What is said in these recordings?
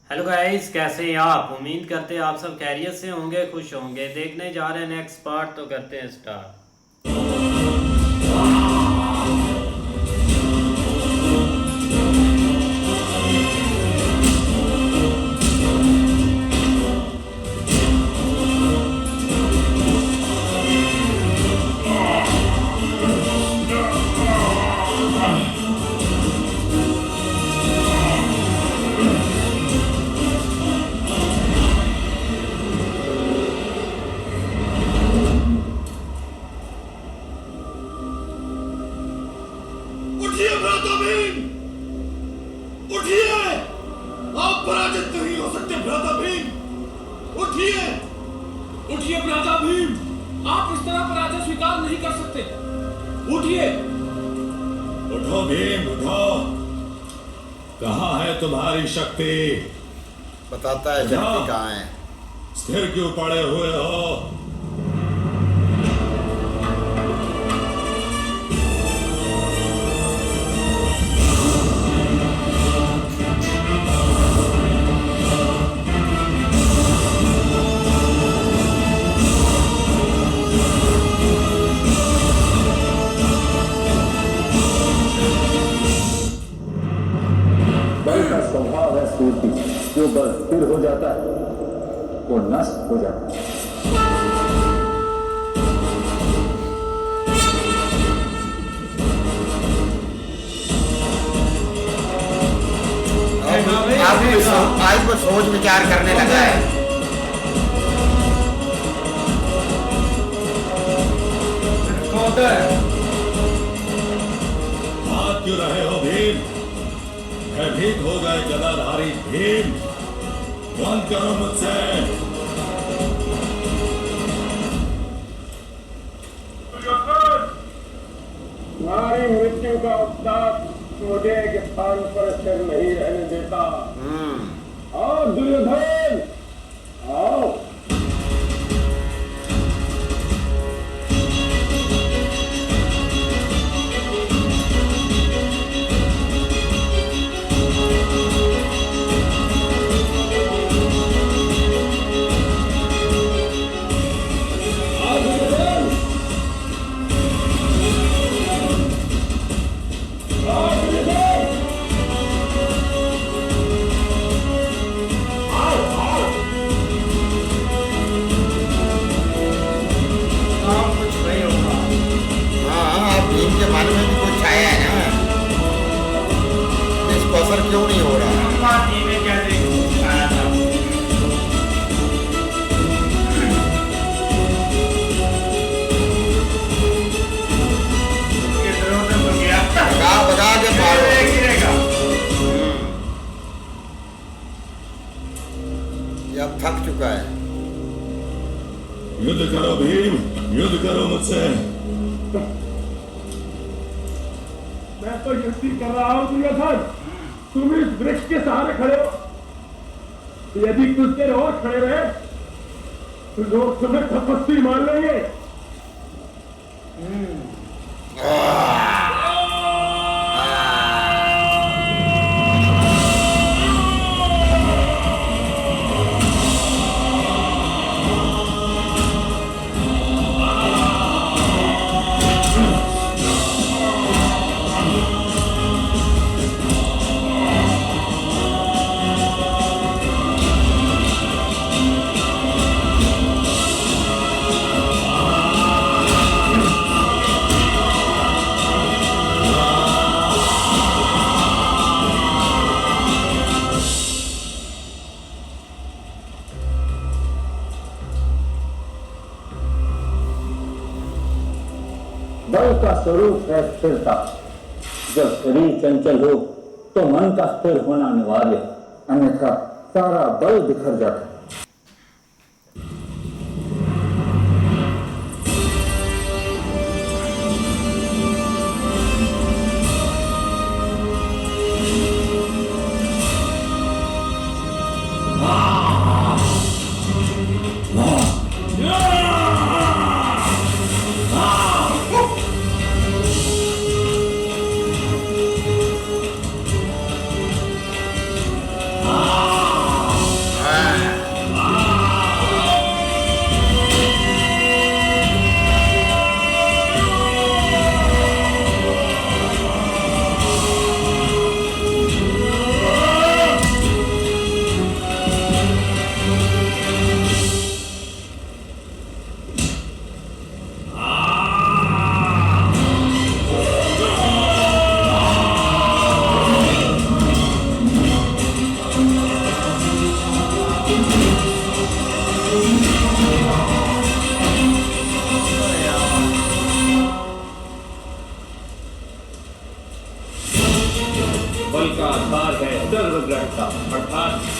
Hello guys, कैसे हैं आप? उम्मीद करते हैं आप सब खैरियत से होंगे, खुश होंगे। देखने जा रहे हैं नेक्स्ट पार्ट, तो करते हैं स्टार्ट। उठिए भ्राता भीम, उठिए। आप पराजित नहीं हो सकते भ्राता भीम, उठिए। उठिए भ्राता भीम, आप इस तरह पराजय स्वीकार नहीं कर सकते। उठिए। उठो भीम, उठो। कहाँ है तुम्हारी शक्ति? बताता है शक्ति कहाँ है। स्थिर क्यों पड़े हुए हो? बल का स्वभाव है स्फूर्ति। जो बल स्थिर हो जाता है वो नष्ट हो जाता है। आज वो सोच विचार करने लगा है। हाथ क्यों रहे हो भीम? भयभीत हो गए गदाधारी भीम। बंद करो मुझसे। तुम्हारी मृत्यु का उत्ताप मुझे एक स्थान पर स्थिर नहीं रहने देता। आओ दुर्योधन, आओ। आओ दुर्योधन, आओ दुर्योधन, आओ आओ। कुछ नहीं होगा। हाँ, आप भीम के मन में भी कुछ छाया है ना। इसको असर क्यों नहीं हो रहा? पार्टी में कैसे आया था? भगा भगा के मारो। ये अब थक चुका है। युद्ध करो भीम, युद्ध करो मुझसे। मैं तो युक्ति कर रहा हूँ दुर्योधन। तुम इस वृक्ष के सहारे खड़े हो। यदि कुछ देर और खड़े रहे तो लोग तुम्हें तपस्वी मान लेंगे। बल का स्वरूप है स्थिरता। जब शरीर चंचल हो तो मन का स्थिर होना अनिवार्य है, अन्यथा सारा बल बिखर जाता है।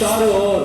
चारों ओर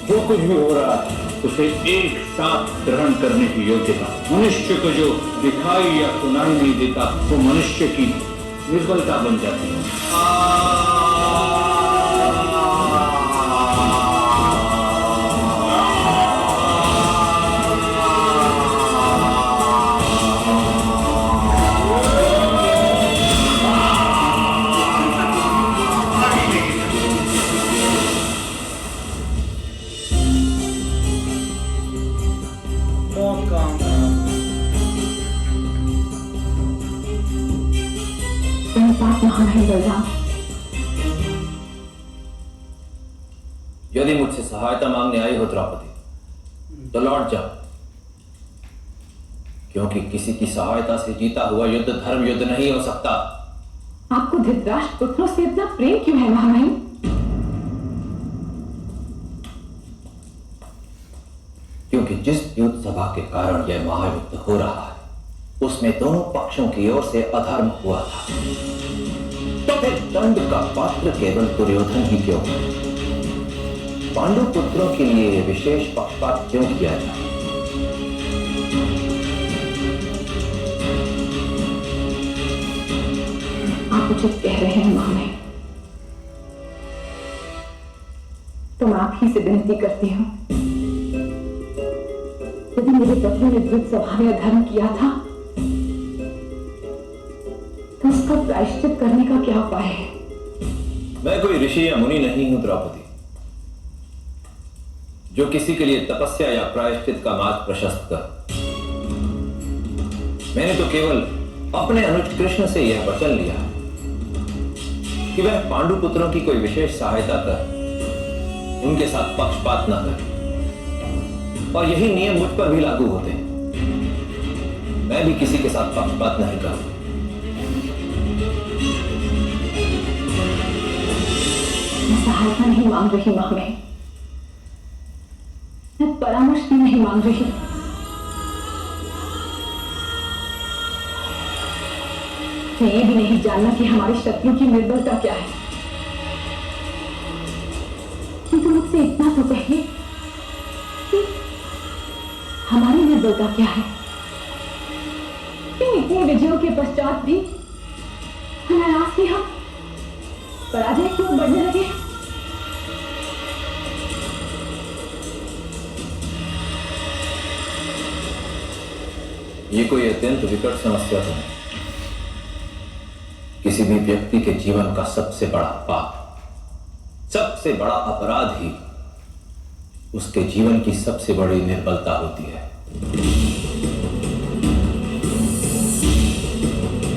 जो कुछ भी हो रहा है उसे एक साथ ग्रहण करने की योग्यता मनुष्य को जो दिखाई या सुनाई नहीं देता वो मनुष्य की निर्बलता बन जाती है। मौत का आंकड़ा। पाप महान है बलराम। यदि मुझसे सहायता मांगने आई हो द्रौपदी तो लौट जाओ, क्योंकि किसी की सहायता से जीता हुआ युद्ध धर्म युद्ध नहीं हो सकता। आपको धृतराष्ट्र पुत्रों से इतना प्रेम क्यों है महामहिम? क्योंकि जिस युद्ध सभा के कारण यह महायुद्ध हो रहा है उसमें दोनों पक्षों की ओर से अधर्म हुआ था, तो फिर दंड का पात्र केवल दुर्योधन ही क्यों? पांडु पुत्रों के लिए विशेष पक्षपात क्यों किया जाए? आप उचित कह रहे हैं महामहिम। तो मैं आप ही से विनती करती हूँ, यदि मेरे पति ने द्रुत सभा में अधर्म किया था तो उसका प्रायश्चित करने का क्या उपाय है? मैं कोई ऋषि या मुनि नहीं हूं द्रौपदी, जो किसी के लिए तपस्या या प्रायश्चित का मार्ग प्रशस्त कर। मैंने तो केवल अपने अनुज कृष्ण से यह वचन लिया कि वह पांडु पुत्रों की कोई विशेष सहायता कर उनके साथ पक्षपात न करे, और यही नियम मुझ पर भी लागू होते हैं। मैं भी किसी के साथ पक्षपात नहीं करूंगा। मैं सहायता नहीं मांग रही महामहिम, मैं परामर्श भी नहीं मांग रही। मैं ये भी नहीं जानना कि हमारे शत्रु की निर्बलता क्या है, किंतु मुझसे इतना तो कहिए कि हमारी निर्बलता क्या है? क्यों इतने विजयों के पश्चात भी अनायास ही हम पराजय क्यों बढ़ने लगे? ये कोई अत्यंत विकट समस्या तो नहीं। किसी भी व्यक्ति के जीवन का सबसे बड़ा पाप, सबसे बड़ा अपराध ही उसके जीवन की सबसे बड़ी निर्बलता होती है।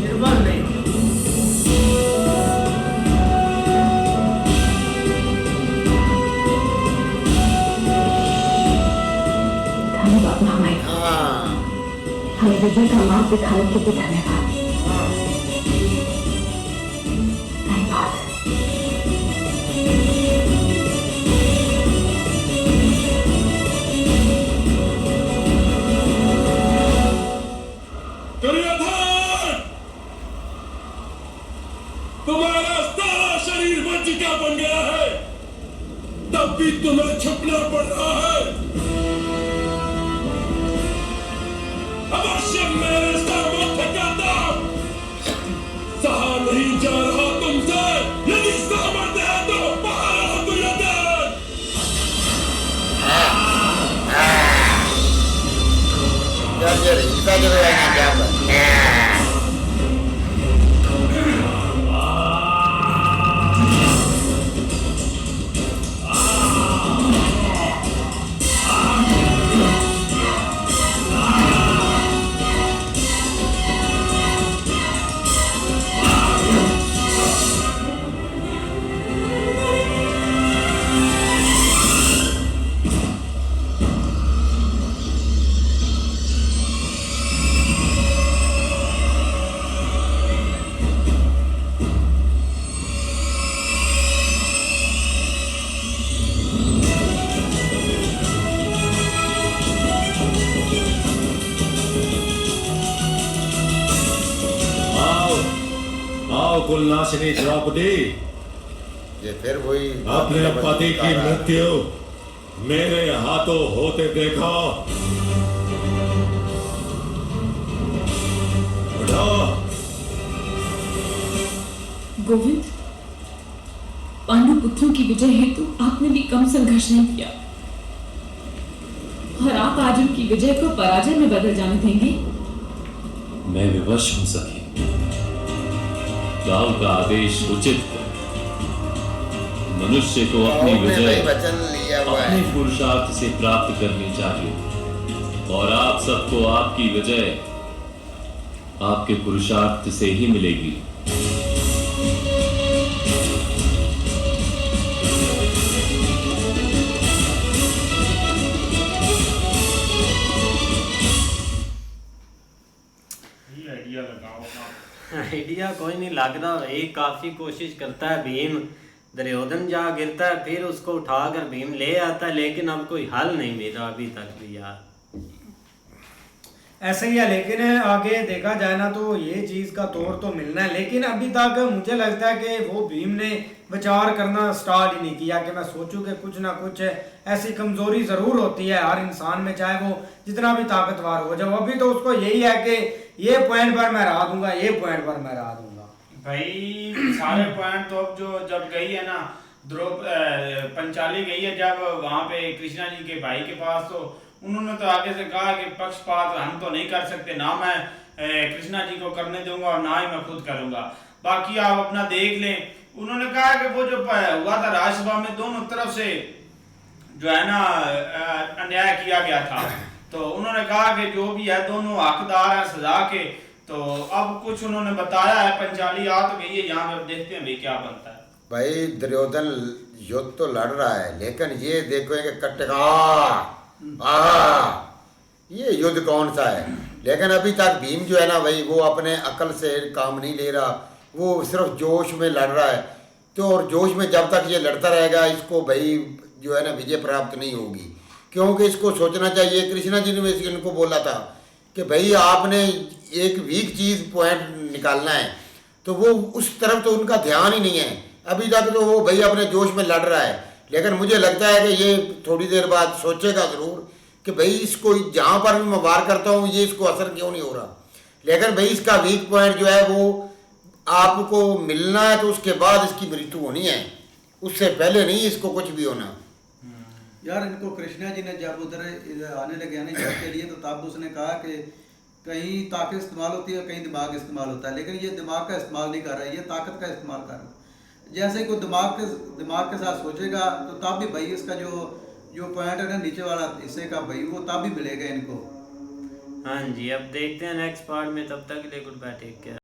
निर्बल नहीं। धन्यवाद महामहिम, हमें विजय का मार्ग दिखाने के लिए धन्यवाद। धन्यवाद। दुर्योधन, तुम्हारा सारा शरीर मज्जिका बन गया है, तब भी तुम्हें छुपना पड़ रहा है। अवश्य मेरे सामर्थ्य का दाम सहा नहीं जा रहा तुमसे। यदि सामर्थ्य है तो बाहर आओ Duryodhan. Jujur, kita juga yang jawab. कुलनाशिनी Draupadi, ये फिर वही अपने पति की मृत्यु मेरे हाथों होते देखो। उठो। गोविंद, पांडु पुत्रों की विजय हेतु आपने भी कम संघर्ष नहीं किया और आप आज उनकी विजय को पराजय में बदल जाने देंगे? मैं विवश हूं सखी। गांव का आदेश उचित है। मनुष्य को अपनी विजय वचन लिया हुआ अपने है। पुरुषार्थ से प्राप्त करनी चाहिए और आप सबको आपकी विजय आपके पुरुषार्थ से ही मिलेगी। आइडिया लगाओ ना। आइडिया कोई नहीं लग रहा भाई, काफी कोशिश करता है भीम। दुर्योधन जा गिरता है फिर उसको उठाकर भीम ले आता है, लेकिन अब कोई हल नहीं मिल रहा अभी तक भी यार। ऐसे ही है, लेकिन आगे देखा जाए ना तो ये चीज का तौर तो मिलना है, लेकिन अभी तक मुझे लगता है कि वो भीम ने विचार करना स्टार्ट ही नहीं किया कि मैं सोचूं कि कुछ ना कुछ ऐसी कमजोरी जरूर होती है हर इंसान में, चाहे वो जितना भी ताकतवर हो जाए। अभी तो उसको यही है कि ये पॉइंट पर मैं हरा दूंगा, ये पॉइंट पर मैं हरा दूंगा। भाई सारे पॉइंट तो अब जो जब गई है ना पंचाली गई है जब वहां पे कृष्णा जी के भाई के पास, तो उन्होंने तो आगे से कहा कि पक्षपात हम तो नहीं कर सकते, ना मैं कृष्णा जी को करने दूंगा और ना ही मैं खुद करूंगा, बाकी आप अपना देख लें। उन्होंने कहा कि वो जो हुआ था राज्यसभा में दोनों तरफ से जो है ना अन्याय किया गया था, तो उन्होंने कहा कि जो भी है दोनों हकदार हैं सजा के। तो अब कुछ उन्होंने बताया है, पंचाली आ तो गई है यहाँ पे, देखते हैं भाई क्या बनता है। भाई दुर्योधन युद्ध तो लड़ रहा है, लेकिन ये देखो कि कटका ये युद्ध कौन सा है। लेकिन अभी तक भीम जो है ना भाई वो अपने अकल से काम नहीं ले रहा, वो सिर्फ जोश में लड़ रहा है। तो और जोश में जब तक ये लड़ता रहेगा इसको भाई जो है ना विजय प्राप्त नहीं होगी, क्योंकि इसको सोचना चाहिए। कृष्णा जी ने इनको बोला था कि भाई आपने एक वीक चीज़ पॉइंट निकालना है, तो वो उस तरफ तो उनका ध्यान ही नहीं है। अभी तक तो वो भाई अपने जोश में लड़ रहा है, लेकिन मुझे लगता है कि ये थोड़ी देर बाद सोचेगा ज़रूर कि भाई इसको जहाँ पर भी मैं वार करता हूँ ये इसको असर क्यों नहीं हो रहा। लेकिन भाई इसका वीक पॉइंट जो है वो आपको मिलना है, तो उसके बाद इसकी मृत्यु होनी है, उससे पहले नहीं इसको कुछ भी होना। यार इनको कृष्णा जी ने जब उधर आने लगे आने के लिए, तो तब उसने कहा कि कहीं ताकत इस्तेमाल होती है, कहीं दिमाग इस्तेमाल होता है, लेकिन ये दिमाग का इस्तेमाल नहीं कर रहा है, ये ताकत का इस्तेमाल कर रहा है। जैसे कोई दिमाग के साथ सोचेगा तो तब भी भाई इसका जो पॉइंट है ना नीचे वाला हिस्से का भाई वो तब भी मिलेगा इनको। हाँ जी, अब देखते हैं नेक्स्ट पार्ट में, तब तक के लिए गुड बाय, टेक केयर।